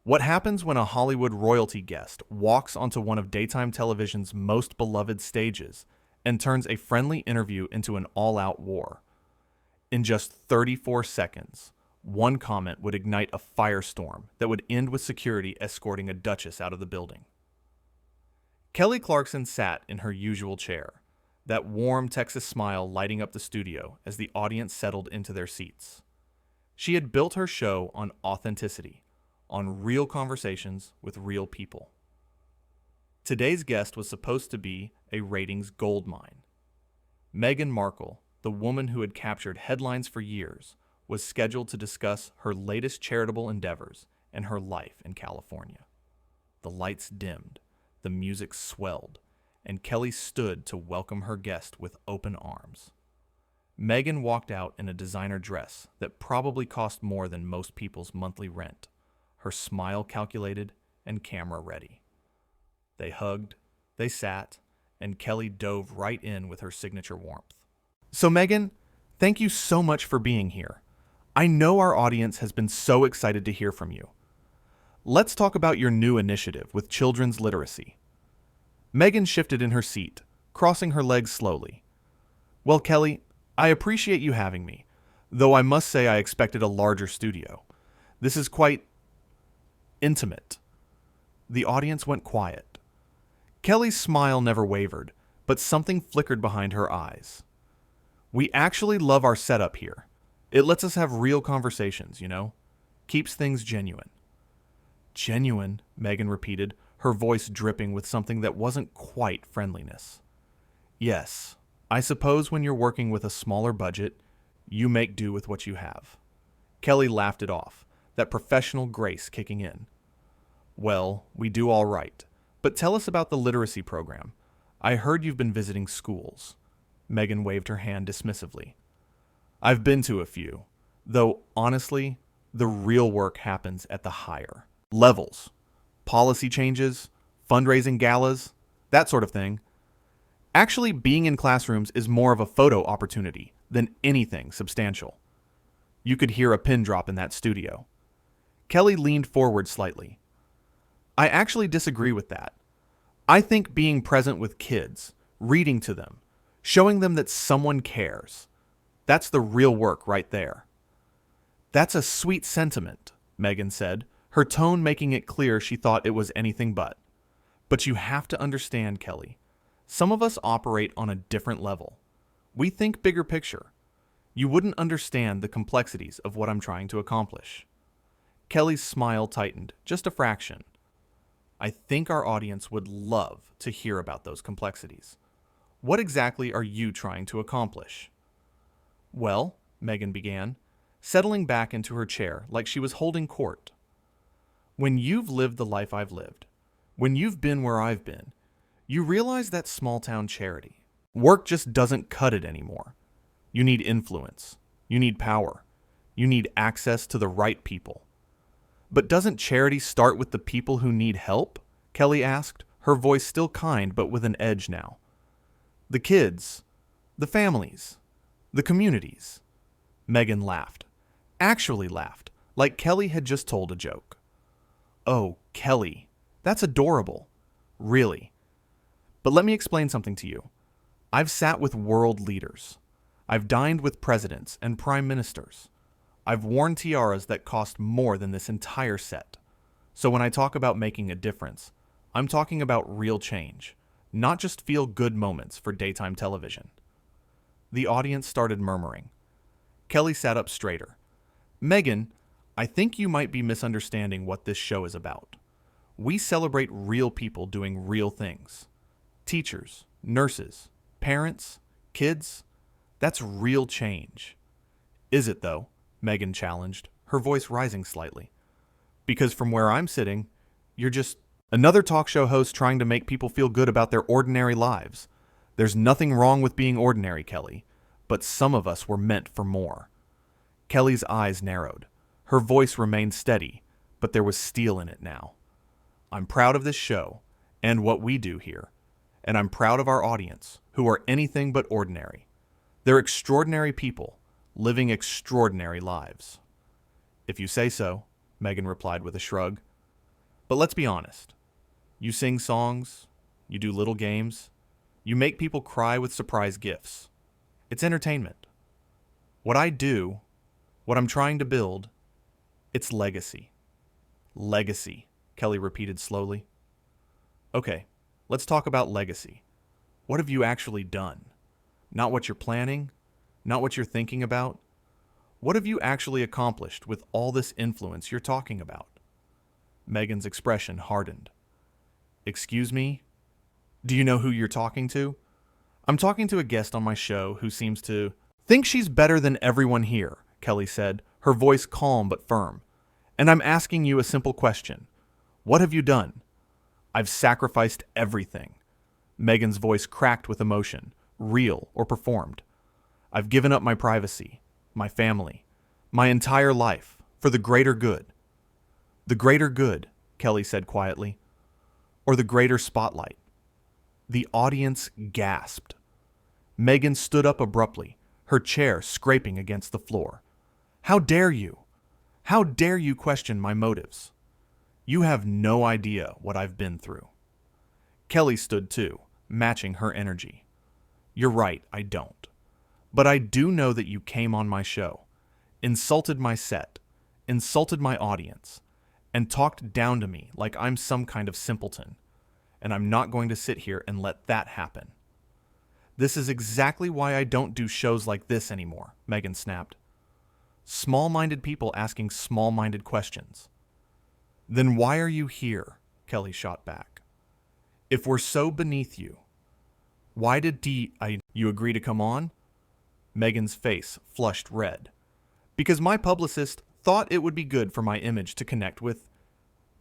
What happens when a Hollywood royalty guest walks onto one of daytime television's most beloved stages and turns a friendly interview into an all-out war? In just 34 seconds, one comment would ignite a firestorm that would end with security escorting a duchess out of the building. Kelly Clarkson sat in her usual chair, that warm Texas smile lighting up the studio as the audience settled into their seats. She had built her show on authenticity, on real conversations with real people. Today's guest was supposed to be a ratings goldmine. Meghan Markle, the woman who had captured headlines for years, was scheduled to discuss her latest charitable endeavors and her life in California. The lights dimmed, the music swelled, and Kelly stood to welcome her guest with open arms. Meghan walked out in a designer dress that probably cost more than most people's monthly rent, her smile calculated and camera ready. They hugged, they sat, and Kelly dove right in with her signature warmth. So Meghan, thank you so much for being here. I know our audience has been so excited to hear from you. Let's talk about your new initiative with children's literacy. Meghan shifted in her seat, crossing her legs slowly. Well, Kelly, I appreciate you having me, though I must say I expected a larger studio. This is quite intimate. The audience went quiet. Kelly's smile never wavered, but something flickered behind her eyes. We actually love our setup here. It lets us have real conversations, you know? Keeps things genuine. Genuine, Meghan repeated, her voice dripping with something that wasn't quite friendliness. Yes, I suppose when you're working with a smaller budget, you make do with what you have. Kelly laughed it off, that professional grace kicking in. Well, we do all right. But tell us about the literacy program. I heard you've been visiting schools. Meghan waved her hand dismissively. I've been to a few, though honestly, the real work happens at the higher levels. Policy changes, fundraising galas, that sort of thing. Actually, being in classrooms is more of a photo opportunity than anything substantial. You could hear a pin drop in that studio. Kelly leaned forward slightly. I actually disagree with that. I think being present with kids, reading to them, showing them that someone cares, that's the real work right there. That's a sweet sentiment, Meghan said, her tone making it clear she thought it was anything but. But you have to understand, Kelly. Some of us operate on a different level. We think bigger picture. You wouldn't understand the complexities of what I'm trying to accomplish. Kelly's smile tightened, just a fraction. I think our audience would love to hear about those complexities. What exactly are you trying to accomplish? Well, Meghan began, settling back into her chair like she was holding court. When you've lived the life I've lived, when you've been where I've been, you realize that small-town charity. Work just doesn't cut it anymore. You need influence. You need power. You need access to the right people. But doesn't charity start with the people who need help? Kelly asked, her voice still kind but with an edge now. The kids, the families, the communities. Meghan laughed. Actually laughed, like Kelly had just told a joke. Oh, Kelly, that's adorable. Really. But let me explain something to you. I've sat with world leaders. I've dined with presidents and prime ministers. I've worn tiaras that cost more than this entire set. So when I talk about making a difference, I'm talking about real change, not just feel-good moments for daytime television. The audience started murmuring. Kelly sat up straighter. Meghan, I think you might be misunderstanding what this show is about. We celebrate real people doing real things. Teachers, nurses, parents, kids. That's real change. Is it, though? Meghan challenged, her voice rising slightly. Because from where I'm sitting, you're just another talk show host trying to make people feel good about their ordinary lives. There's nothing wrong with being ordinary, Kelly, but some of us were meant for more. Kelly's eyes narrowed. Her voice remained steady, but there was steel in it now. I'm proud of this show and what we do here, and I'm proud of our audience, who are anything but ordinary. They're extraordinary people, living extraordinary lives. If you say so, Meghan replied with a shrug. But let's be honest. You sing songs, you do little games, you make people cry with surprise gifts. It's entertainment. What I do, what I'm trying to build, it's legacy. Legacy, Kelly repeated slowly. Okay, let's talk about legacy. What have you actually done? Not what you're planning, not what you're thinking about. What have you actually accomplished with all this influence you're talking about? Meghan's expression hardened. Excuse me? Do you know who you're talking to? I'm talking to a guest on my show who seems to think she's better than everyone here, Kelly said, her voice calm but firm. And I'm asking you a simple question. What have you done? I've sacrificed everything. Meghan's voice cracked with emotion, real or performed. I've given up my privacy, my family, my entire life, for the greater good. The greater good, Kelly said quietly. Or the greater spotlight. The audience gasped. Meghan stood up abruptly, her chair scraping against the floor. How dare you? How dare you question my motives? You have no idea what I've been through. Kelly stood too, matching her energy. You're right, I don't. But I do know that you came on my show, insulted my set, insulted my audience, and talked down to me like I'm some kind of simpleton. And I'm not going to sit here and let that happen. This is exactly why I don't do shows like this anymore, Meghan snapped. Small-minded people asking small-minded questions. Then why are you here? Kelly shot back. If we're so beneath you, why did you agree to come on? Meghan's face flushed red. Because my publicist thought it would be good for my image to connect with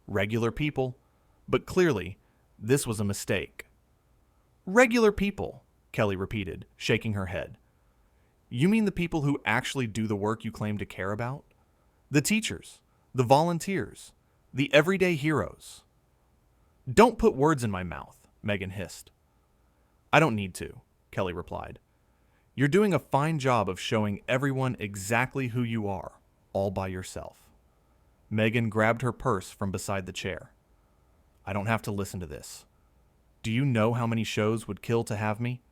regular people, but clearly, this was a mistake. Regular people, Kelly repeated, shaking her head. You mean the people who actually do the work you claim to care about? The teachers, the volunteers, the everyday heroes. Don't put words in my mouth, Meghan hissed. I don't need to, Kelly replied. You're doing a fine job of showing everyone exactly who you are, all by yourself. Meghan grabbed her purse from beside the chair. I don't have to listen to this. Do you know how many shows would kill to have me?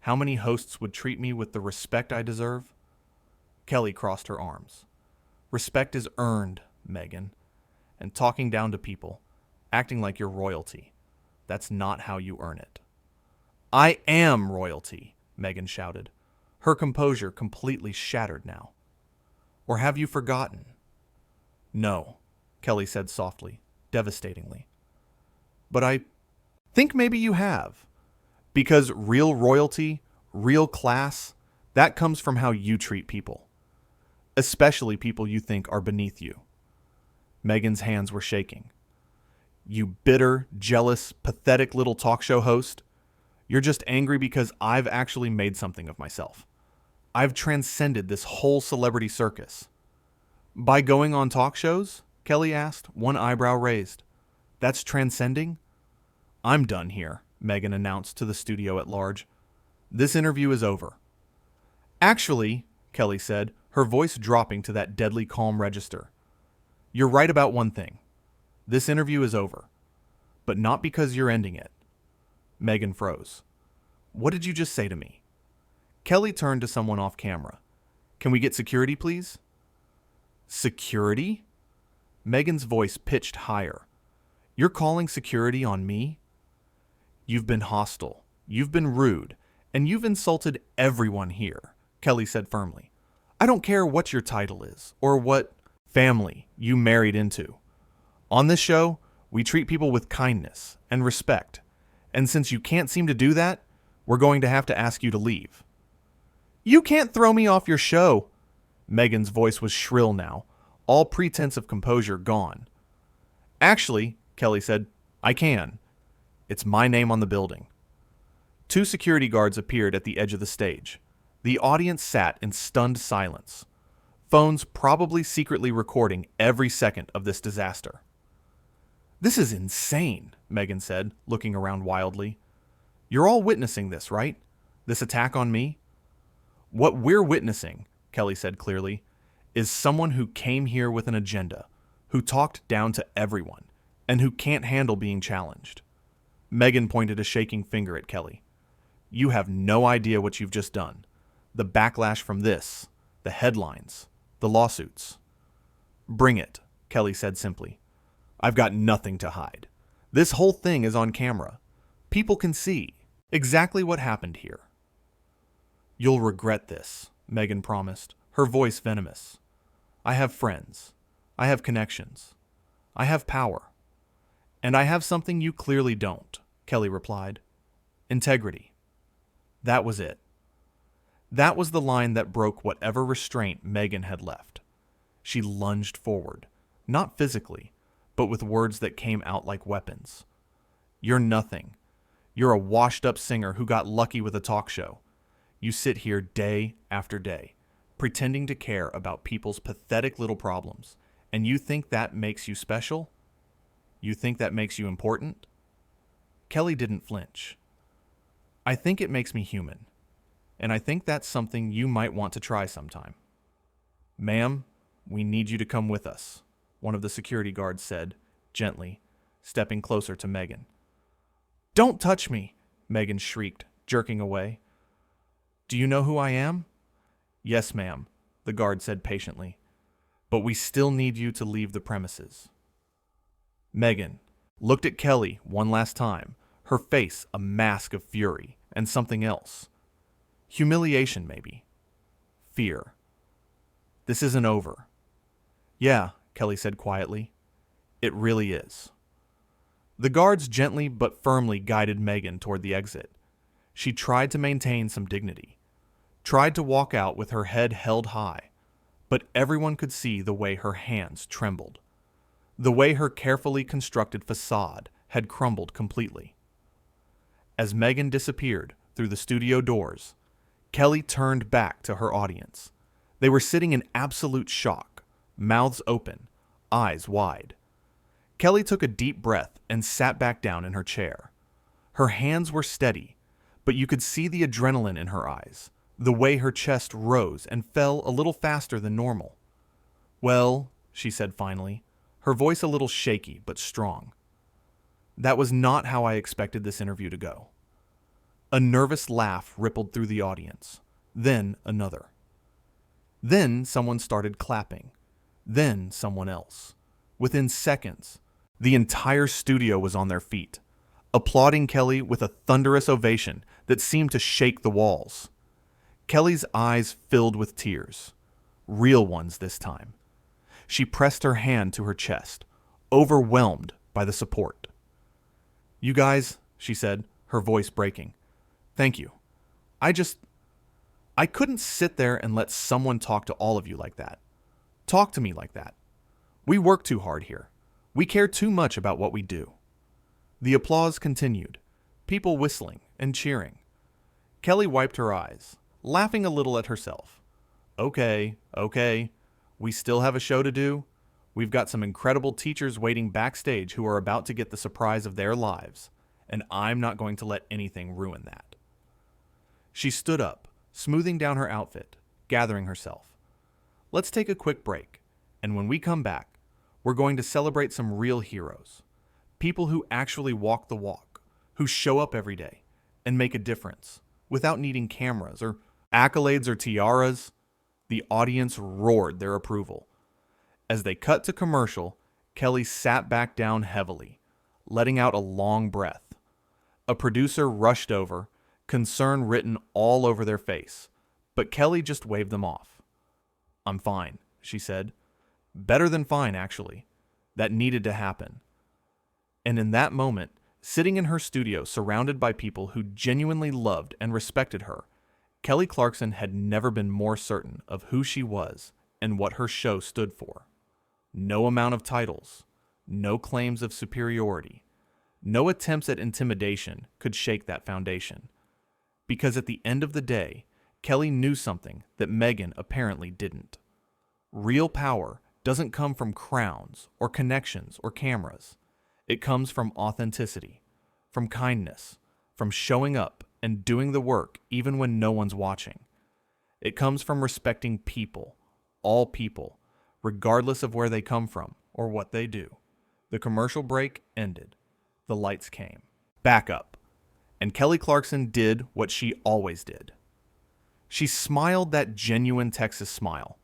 How many hosts would treat me with the respect I deserve? Kelly crossed her arms. Respect is earned, Meghan. And talking down to people, acting like you're royalty, that's not how you earn it. I am royalty, Meghan shouted, her composure completely shattered now. Or have you forgotten? No, Kelly said softly, devastatingly. But I think maybe you have. Because real royalty, real class, that comes from how you treat people. Especially people you think are beneath you. Meghan's hands were shaking. You bitter, jealous, pathetic little talk show host. You're just angry because I've actually made something of myself. I've transcended this whole celebrity circus. By going on talk shows? Kelly asked, one eyebrow raised. That's transcending? I'm done here, Meghan announced to the studio at large. This interview is over. Actually, Kelly said, her voice dropping to that deadly calm register. You're right about one thing. This interview is over. But not because you're ending it. Meghan froze. What did you just say to me? Kelly turned to someone off camera. Can we get security, please? Security? Meghan's voice pitched higher. You're calling security on me? You've been hostile, you've been rude, and you've insulted everyone here, Kelly said firmly. I don't care what your title is, or what family you married into. On this show, we treat people with kindness and respect, and since you can't seem to do that, we're going to have to ask you to leave. You can't throw me off your show. Meghan's voice was shrill now, all pretense of composure gone. Actually, Kelly said, I can. It's my name on the building. 2 security guards appeared at the edge of the stage. The audience sat in stunned silence, phones probably secretly recording every second of this disaster. This is insane, Meghan said, looking around wildly. You're all witnessing this, right? This attack on me? What we're witnessing, Kelly said clearly, is someone who came here with an agenda, who talked down to everyone, and who can't handle being challenged. Meghan pointed a shaking finger at Kelly. You have no idea what you've just done. The backlash from this, the headlines, the lawsuits. Bring it, Kelly said simply. I've got nothing to hide. This whole thing is on camera. People can see exactly what happened here. You'll regret this, Meghan promised, her voice venomous. I have friends. I have connections. I have power. And I have something you clearly don't, Kelly replied. Integrity. That was it. That was the line that broke whatever restraint Meghan had left. She lunged forward, not physically, but with words that came out like weapons. You're nothing. You're a washed-up singer who got lucky with a talk show. You sit here day after day, pretending to care about people's pathetic little problems, and you think that makes you special? You think that makes you important? Kelly didn't flinch. I think it makes me human, and I think that's something you might want to try sometime. Ma'am, we need you to come with us, one of the security guards said, gently, stepping closer to Meghan. Don't touch me, Meghan shrieked, jerking away. Do you know who I am? Yes, ma'am, the guard said patiently. But we still need you to leave the premises. Meghan looked at Kelly one last time, her face a mask of fury and something else. Humiliation, maybe. Fear. This isn't over. Yeah, Kelly said quietly. It really is. The guards gently but firmly guided Meghan toward the exit. She tried to maintain some dignity, tried to walk out with her head held high, but everyone could see the way her hands trembled, the way her carefully constructed facade had crumbled completely. As Meghan disappeared through the studio doors, Kelly turned back to her audience. They were sitting in absolute shock, mouths open, eyes wide. Kelly took a deep breath and sat back down in her chair. Her hands were steady, but you could see the adrenaline in her eyes, the way her chest rose and fell a little faster than normal. Well, she said finally, her voice a little shaky but strong. That was not how I expected this interview to go. A nervous laugh rippled through the audience, then another. Then someone started clapping, then someone else. Within seconds, the entire studio was on their feet, applauding Kelly with a thunderous ovation that seemed to shake the walls. Kelly's eyes filled with tears, real ones this time. She pressed her hand to her chest, overwhelmed by the support. You guys, she said, her voice breaking. Thank you. I couldn't sit there and let someone talk to all of you like that. Talk to me like that. We work too hard here. We care too much about what we do. The applause continued, people whistling and cheering. Kelly wiped her eyes, laughing a little at herself. Okay. We still have a show to do. We've got some incredible teachers waiting backstage who are about to get the surprise of their lives, and I'm not going to let anything ruin that. She stood up, smoothing down her outfit, gathering herself. Let's take a quick break, and when we come back, we're going to celebrate some real heroes. People who actually walk the walk, who show up every day and make a difference without needing cameras or accolades or tiaras. The audience roared their approval. As they cut to commercial, Kelly sat back down heavily, letting out a long breath. A producer rushed over, concern written all over their face, but Kelly just waved them off. I'm fine, she said. Better than fine, actually. That needed to happen. And in that moment, sitting in her studio surrounded by people who genuinely loved and respected her, Kelly Clarkson had never been more certain of who she was and what her show stood for. No amount of titles, no claims of superiority, no attempts at intimidation could shake that foundation. Because at the end of the day, Kelly knew something that Meghan apparently didn't. Real power doesn't come from crowns or connections or cameras. It comes from authenticity, from kindness, from showing up and doing the work even when no one's watching. It comes from respecting people, all people, regardless of where they come from or what they do. The commercial break ended. The lights came. Back up. And Kelly Clarkson did what she always did. She smiled that genuine Texas smile,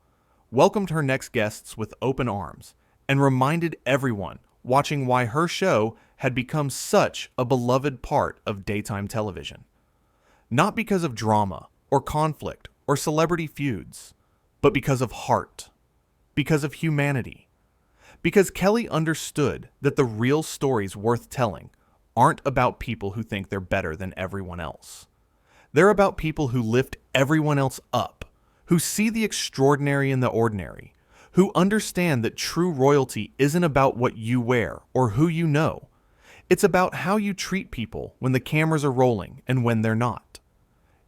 welcomed her next guests with open arms, and reminded everyone watching why her show had become such a beloved part of daytime television. Not because of drama or conflict or celebrity feuds, but because of heart, because of humanity. Because Kelly understood that the real stories worth telling aren't about people who think they're better than everyone else. They're about people who lift everyone else up, who see the extraordinary in the ordinary, who understand that true royalty isn't about what you wear or who you know. It's about how you treat people when the cameras are rolling and when they're not.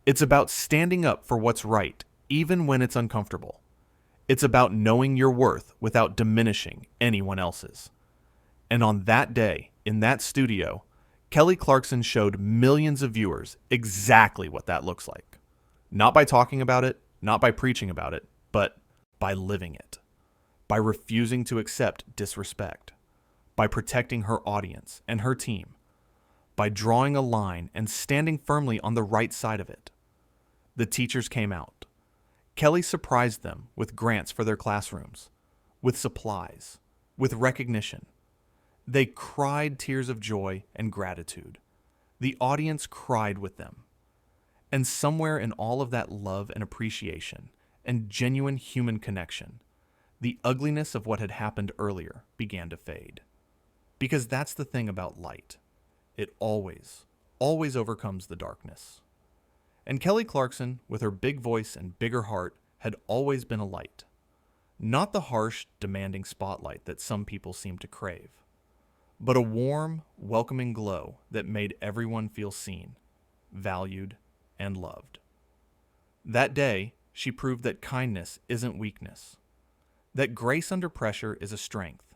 It's about standing up for what's right, even when it's uncomfortable. It's about knowing your worth without diminishing anyone else's. And on that day, in that studio, Kelly Clarkson showed millions of viewers exactly what that looks like. Not by talking about it, not by preaching about it, but by living it. By refusing to accept disrespect. By protecting her audience and her team. By drawing a line and standing firmly on the right side of it. The teachers came out. Kelly surprised them with grants for their classrooms, with supplies, with recognition. They cried tears of joy and gratitude. The audience cried with them. And somewhere in all of that love and appreciation and genuine human connection, the ugliness of what had happened earlier began to fade. Because that's the thing about light. It always overcomes the darkness. And Kelly Clarkson, with her big voice and bigger heart, had always been a light. Not the harsh, demanding spotlight that some people seem to crave, but a warm, welcoming glow that made everyone feel seen, valued, and loved. That day, she proved that kindness isn't weakness, that grace under pressure is a strength,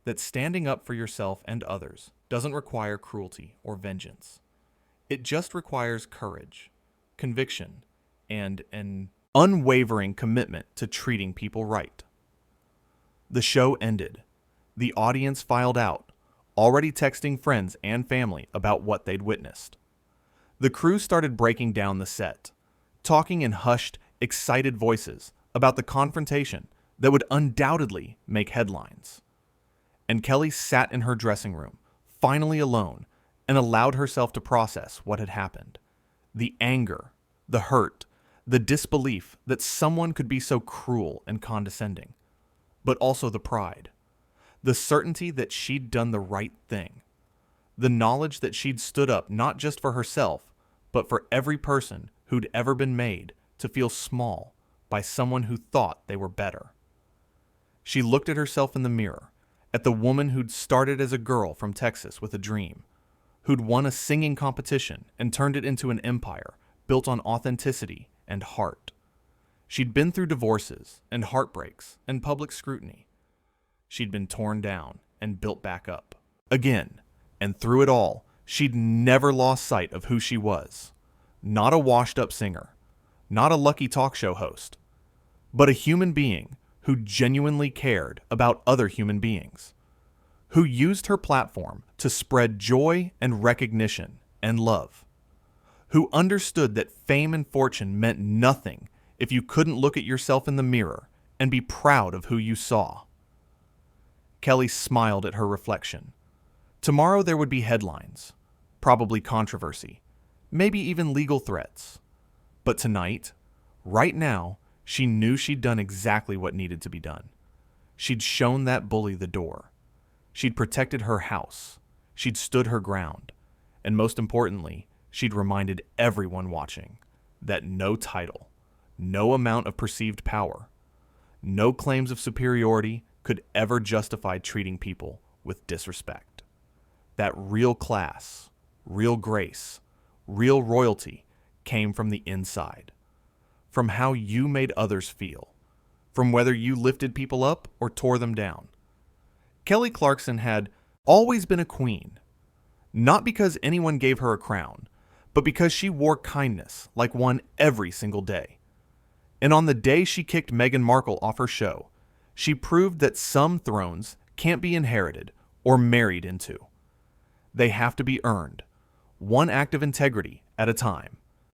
that standing up for yourself and others doesn't require cruelty or vengeance. It just requires courage, conviction, and an unwavering commitment to treating people right. The show ended. The audience filed out, already texting friends and family about what they'd witnessed. The crew started breaking down the set, talking in hushed, excited voices about the confrontation that would undoubtedly make headlines. And Kelly sat in her dressing room, finally alone, and allowed herself to process what had happened. The anger, the hurt, the disbelief that someone could be so cruel and condescending, but also the pride, the certainty that she'd done the right thing, the knowledge that she'd stood up not just for herself, but for every person who'd ever been made to feel small by someone who thought they were better. She looked at herself in the mirror, at the woman who'd started as a girl from Texas with a dream, who'd won a singing competition and turned it into an empire built on authenticity and heart. She'd been through divorces and heartbreaks and public scrutiny. She'd been torn down and built back up. Again, and through it all, she'd never lost sight of who she was. Not a washed-up singer, not a lucky talk show host, but a human being who genuinely cared about other human beings, who used her platform to spread joy and recognition and love, who understood that fame and fortune meant nothing if you couldn't look at yourself in the mirror and be proud of who you saw. Kelly smiled at her reflection. Tomorrow there would be headlines, probably controversy, maybe even legal threats. But tonight, right now, she knew she'd done exactly what needed to be done. She'd shown that bully the door. She'd protected her house. She'd stood her ground. And most importantly, she'd reminded everyone watching that no title, no amount of perceived power, no claims of superiority could ever justify treating people with disrespect. That real class, real grace, real royalty came from the inside, from how you made others feel, from whether you lifted people up or tore them down. Kelly Clarkson had always been a queen, not because anyone gave her a crown, but because she wore kindness like one every single day. And on the day she kicked Meghan Markle off her show, she proved that some thrones can't be inherited or married into. They have to be earned, one act of integrity at a time.